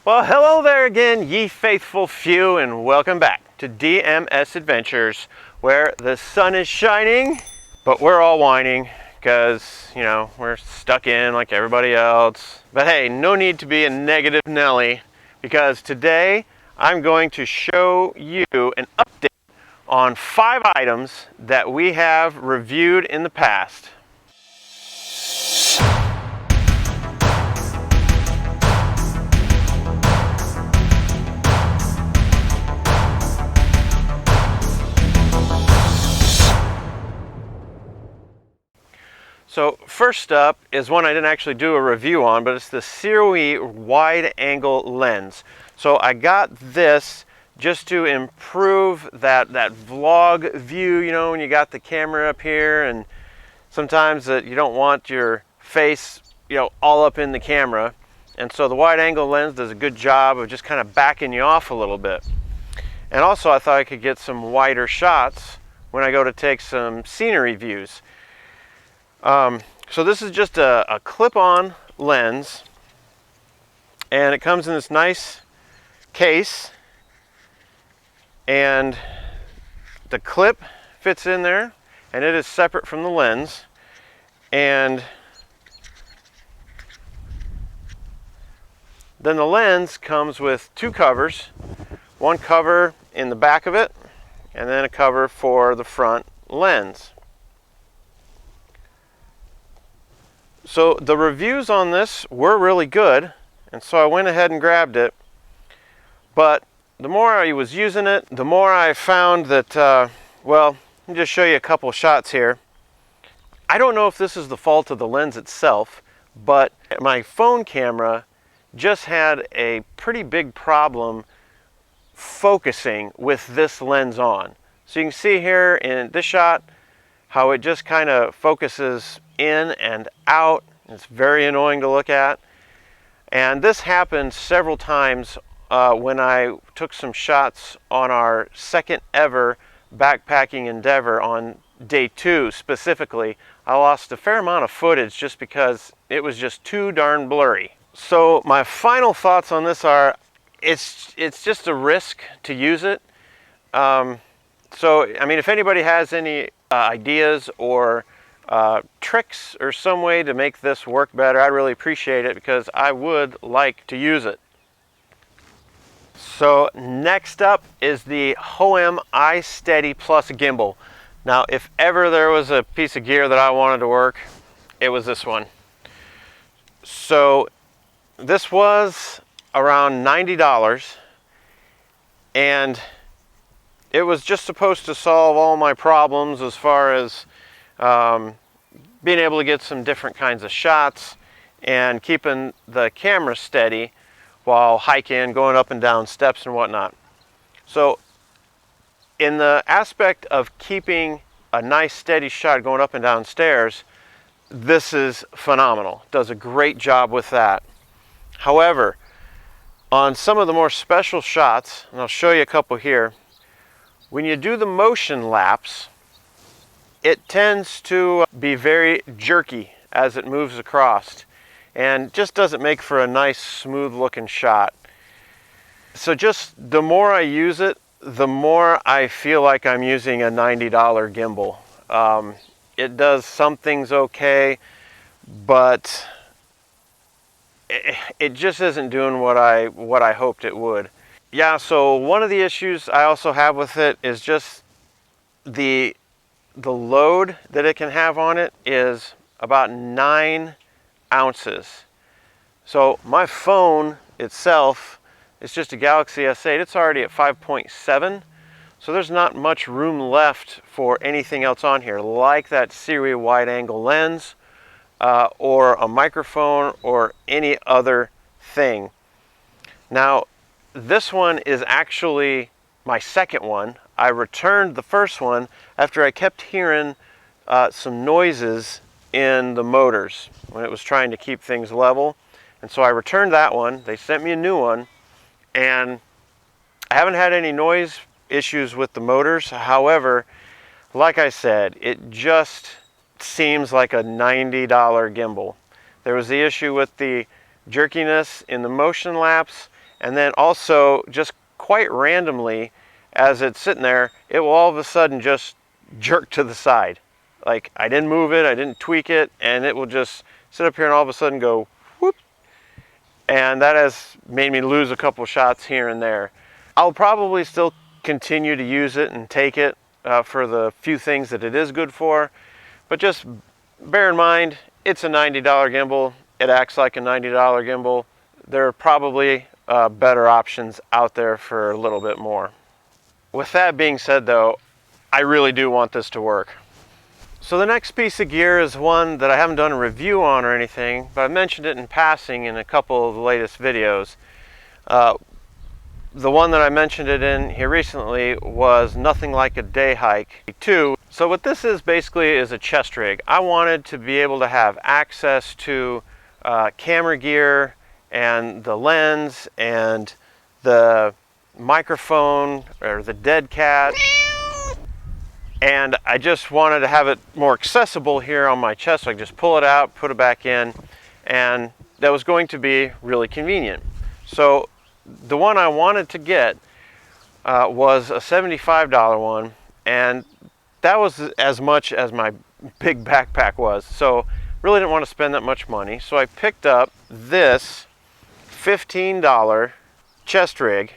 Well, hello there again, ye faithful few, and welcome back to DMS Adventures, where the sun is shining, but we're all whining because, you know, we're stuck in like everybody else. But hey, no need to be a negative Nelly, because today I'm going to show you an update on 5 items that we have reviewed in the past. So first up is one I didn't actually do a review on, but it's the Sirui wide angle lens. So I got this just to improve that vlog view, you know, when you got the camera up here and sometimes you don't want your face, you know, all up in the camera. And so the wide angle lens does a good job of just kind of backing you off a little bit. And also I thought I could get some wider shots when I go to take some scenery views. So this is just a clip-on lens, and it comes in this nice case, and the clip fits in there, and it is separate from the lens. And then the lens comes with 2 covers, one cover in the back of it, and then a cover for the front lens. So the reviews on this were really good, and so I went ahead and grabbed it. But the more I was using it, the more I found that, well, let me just show you a couple shots here. I don't know if this is the fault of the lens itself, but my phone camera just had a pretty big problem focusing with this lens on. So you can see here in this shot how it just kind of focuses in and out. It's very annoying to look at. And this happened several times when I took some shots on our second ever backpacking endeavor on day 2 specifically. I lost a fair amount of footage just because it was just too darn blurry. So my final thoughts on this are, it's just a risk to use it. So, I mean, if anybody has any ideas or tricks or some way to make this work better, I'd really appreciate it, because I would like to use it. So next up is the Hohem isteady Plus Gimbal. Now, if ever there was a piece of gear that I wanted to work, it was this one. So this was around $90, and it was just supposed to solve all my problems as far as being able to get some different kinds of shots and keeping the camera steady while hiking, going up and down steps and whatnot. So in the aspect of keeping a nice steady shot going up and down stairs, this is phenomenal. It does a great job with that. However, on some of the more special shots, and I'll show you a couple here, when you do the motion lapse, it tends to be very jerky as it moves across, and just doesn't make for a nice smooth looking shot. So just the more I use it, the more I feel like I'm using a $90 gimbal. It does some things okay, but it just isn't doing what I hoped it would. Yeah, so one of the issues I also have with it is just the load that it can have on it is about 9 ounces. So my phone itself is just a Galaxy S8. It's already at 5.7, so there's not much room left for anything else on here, like that Sirui wide angle lens or a microphone or any other thing. Now, this one is actually my second one. I returned the first one after I kept hearing some noises in the motors when it was trying to keep things level. And so I returned that one. They sent me a new one, and I haven't had any noise issues with the motors. However, like I said, it just seems like a $90 gimbal. There was the issue with the jerkiness in the motion lapse, And then also, just quite randomly, as it's sitting there, it will all of a sudden just jerk to the side. Like, I didn't move it, I didn't tweak it, and it will just sit up here and all of a sudden go whoop. And that has made me lose a couple shots here and there. I'll probably still continue to use it and take it for the few things that it is good for, but just bear in mind, it's a $90 gimbal. It acts like a $90 gimbal. There are probably better options out there for a little bit more. With that being said though, I really do want this to work. So the next piece of gear is one that I haven't done a review on or anything, but I mentioned it in passing in a couple of the latest videos. The one that I mentioned it in here recently was Nothing Like a Day Hike 2. So what this is basically is a chest rig. I wanted to be able to have access to camera gear and the lens and the microphone or the dead cat, and I just wanted to have it more accessible here on my chest, so I could just pull it out, put it back in, and that was going to be really convenient. So the one I wanted to get was a $75 one, and that was as much as my big backpack was, so really didn't want to spend that much money. So I picked up this $15 chest rig,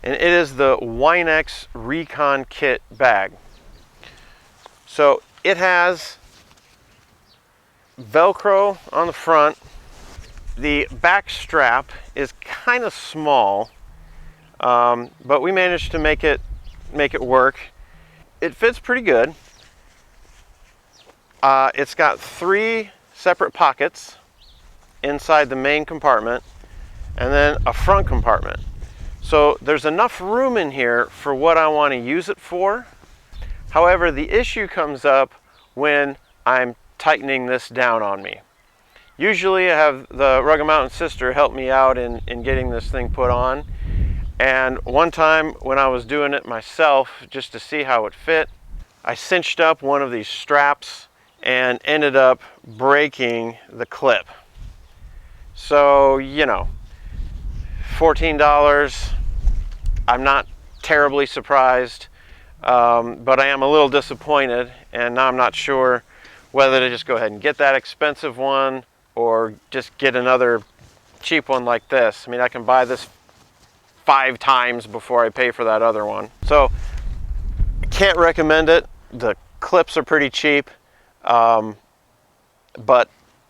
and it is the Wynex Recon Kit Bag. So it has Velcro on the front. The back strap is kind of small, but we managed to make it work. It fits pretty good. It's got 3 separate pockets inside the main compartment, and then a front compartment. So there's enough room in here for what I want to use it for. However, the issue comes up when I'm tightening this down on me. Usually I have the Rugged Mountain sister help me out in getting this thing put on. And one time when I was doing it myself, just to see how it fit, I cinched up one of these straps and ended up breaking the clip. So, you know, $14, I'm not terribly surprised, but I am a little disappointed, and now I'm not sure whether to just go ahead and get that expensive one or just get another cheap one like this. I mean, I can buy this 5 times before I pay for that other one. So, can't recommend it. The clips are pretty cheap, but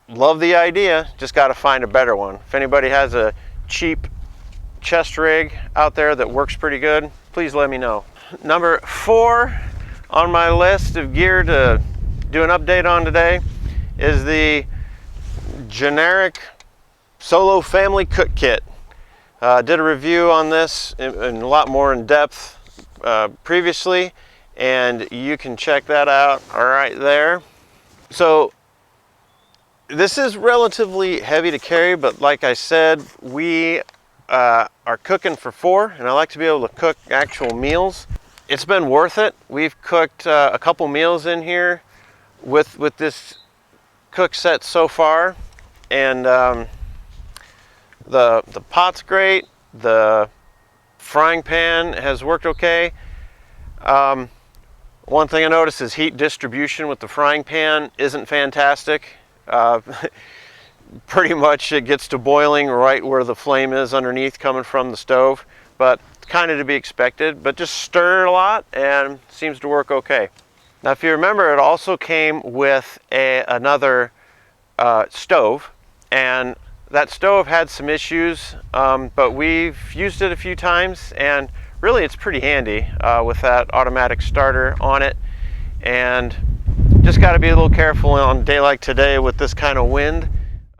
love the idea. Just got to find a better one. If anybody has a cheap chest rig out there that works pretty good, please let me know. Number 4 on my list of gear to do an update on today is the generic solo family cook kit. Did a review on this in a lot more in depth previously, and you can check that out right there. So this is relatively heavy to carry, but like I said, we are cooking for 4, and I like to be able to cook actual meals. It's been worth it. We've cooked a couple meals in here with this cook set so far, and the pot's great. The frying pan has worked okay. One thing I noticed is heat distribution with the frying pan isn't fantastic. Pretty much it gets to boiling right where the flame is underneath coming from the stove, but kind of to be expected. But just stir it a lot and seems to work okay. Now if you remember, it also came with another stove, and that stove had some issues, but we've used it a few times, and really it's pretty handy with that automatic starter on it. And just got to be a little careful on a day like today with this kind of wind.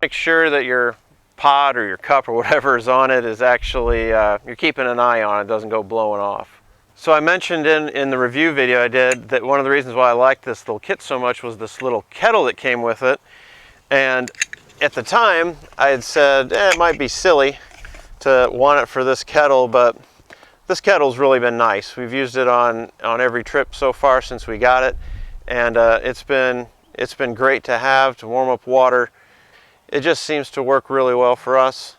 Make sure that your pot or your cup or whatever is on it is actually, you're keeping an eye on it, doesn't go blowing off. So I mentioned in the review video I did that one of the reasons why I liked this little kit so much was this little kettle that came with it. And at the time I had said it might be silly to want it for this kettle, but this kettle's really been nice. We've used it on every trip so far since we got it, and it's been great to have to warm up water. It just seems to work really well for us.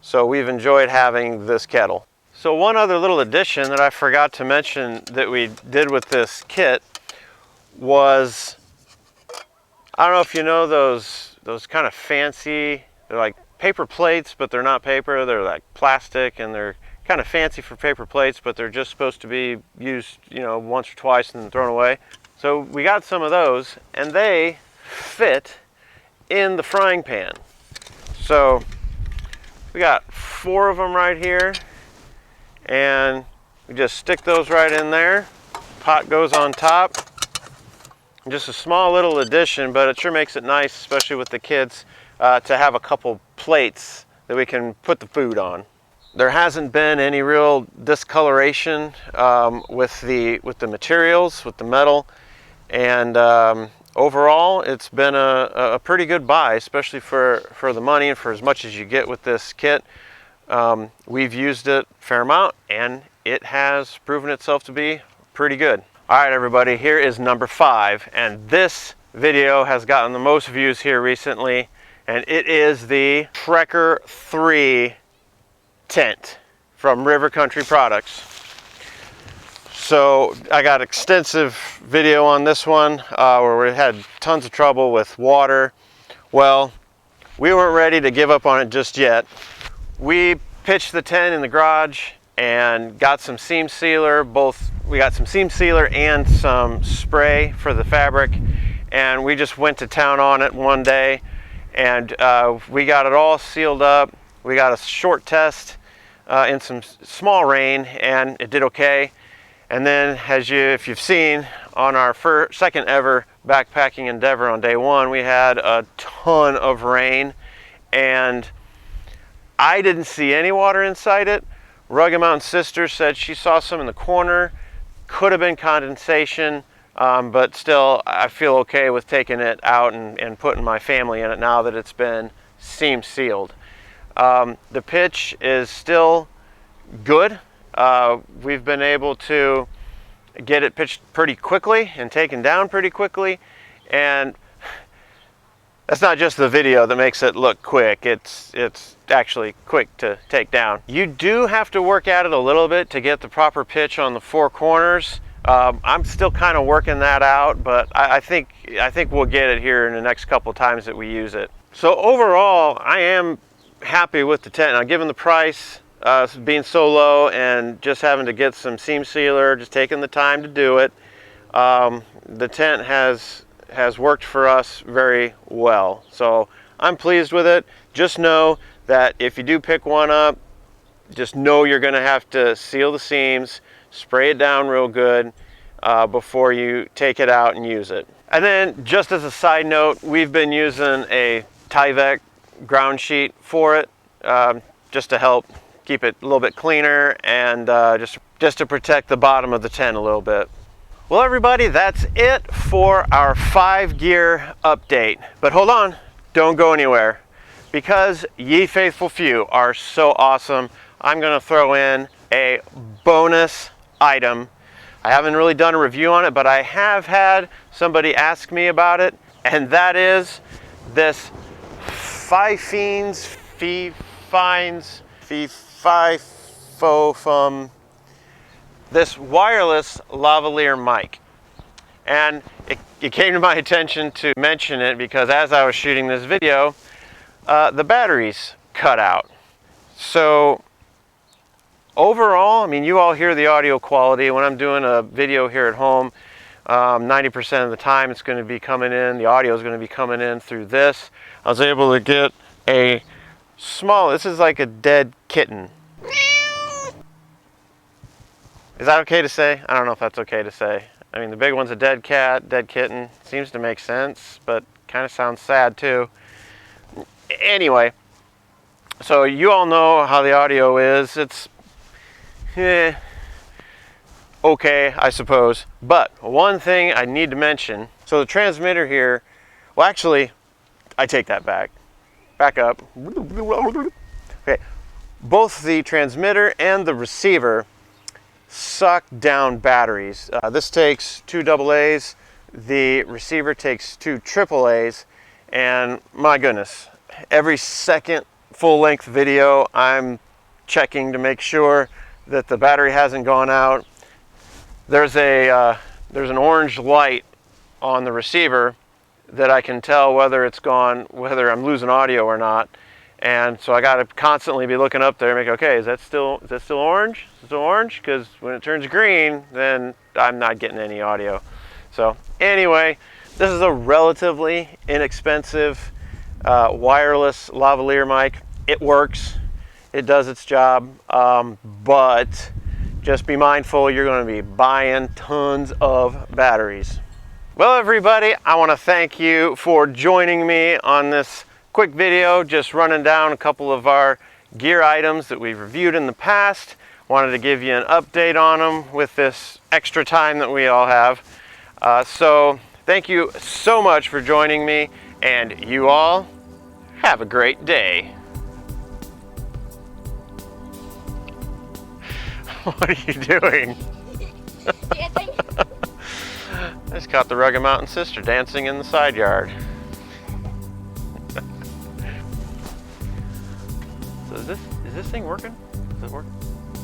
So we've enjoyed having this kettle. So one other little addition that I forgot to mention that we did with this kit was, I don't know if you know those kind of fancy, they're like paper plates, but they're not paper, they're like plastic, and they're kind of fancy for paper plates, but they're just supposed to be used, you know, once or twice and then thrown away. So we got some of those, and they fit in the frying pan. So we got 4 of them right here, and we just stick those right in there. Pot goes on top. Just a small little addition, but it sure makes it nice, especially with the kids, to have a couple plates that we can put the food on. There hasn't been any real discoloration with the materials, with the metal, and overall it's been a pretty good buy, especially for the money and for as much as you get with this kit. We've used it a fair amount, and it has proven itself to be pretty good. All right, everybody, here is number 5, and this video has gotten the most views here recently, and it is the Trekker 3 tent from River Country Products. So I got extensive video on this one where we had tons of trouble with water. Well, we weren't ready to give up on it just yet. We pitched the tent in the garage and got some seam sealer. We got some seam sealer and some spray for the fabric, and we just went to town on it one day, and we got it all sealed up. We got a short test in some small rain, and it did okay. And then, if you've seen on our second ever backpacking endeavor on day 1, we had a ton of rain, and I didn't see any water inside it. Rugged Mountain Sister said she saw some in the corner. Could have been condensation, but still I feel okay with taking it out and putting my family in it now that it's been seam sealed. The pitch is still good. We've been able to get it pitched pretty quickly and taken down pretty quickly, and that's not just the video that makes it look quick. It's actually quick to take down. You do have to work at it a little bit to get the proper pitch on the 4 corners. I'm still kind of working that out, but I think we'll get it here in the next couple times that we use it. So overall, I am happy with the tent. Now, given the price being so low and just having to get some seam sealer, just taking the time to do it, the tent has worked for us very well. So I'm pleased with it. Just know that if you do pick one up, just know you're going to have to seal the seams, spray it down real good before you take it out and use it. And then, just as a side note, we've been using a Tyvek ground sheet for it, just to help keep it a little bit cleaner, and just to protect the bottom of the tent a little bit. Well, everybody, that's it for our 5-gear update. But hold on, don't go anywhere, because ye faithful few are so awesome. I'm going to throw in a bonus item. I haven't really done a review on it, but I have had somebody ask me about it, and that is this FIFINES, this wireless lavalier mic. And it came to my attention to mention it because as I was shooting this video, the batteries cut out. So overall, I mean, you all hear the audio quality. When I'm doing a video here at home, 90% of the time it's going to be coming in, the audio is going to be coming in through this. I was able to get a small, this is like a dead kitten. Is that okay to say? I don't know if that's okay to say. I mean, the big one's a dead cat, dead kitten. Seems to make sense, but kind of sounds sad too. Anyway, so you all know how the audio is. It's okay, I suppose. But one thing I need to mention, so the transmitter here, well, actually, I take that back. Back up. Okay, both the transmitter and the receiver suck down batteries. This takes 2 AA's, the receiver takes 2 AA's, and my goodness, every second full-length video, I'm checking to make sure that the battery hasn't gone out. There's an orange light on the receiver that I can tell whether it's gone, whether I'm losing audio or not. And so I got to constantly be looking up there and make, okay, is that still orange? Is it still orange? Because when it turns green, then I'm not getting any audio. So anyway, this is a relatively inexpensive wireless lavalier mic. It works. It does its job. But just be mindful, you're going to be buying tons of batteries. Well, everybody, I want to thank you for joining me on this quick video, just running down a couple of our gear items that we've reviewed in the past. Wanted to give you an update on them with this extra time that we all have. So thank you so much for joining me, and you all have a great day. What are you doing? Dancing. I just caught the Rugged Mountain Sister dancing in the side yard. So is this thing working? Is it working?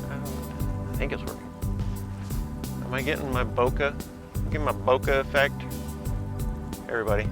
I think it's working. Am I getting my bokeh? Getting my bokeh effect? Everybody.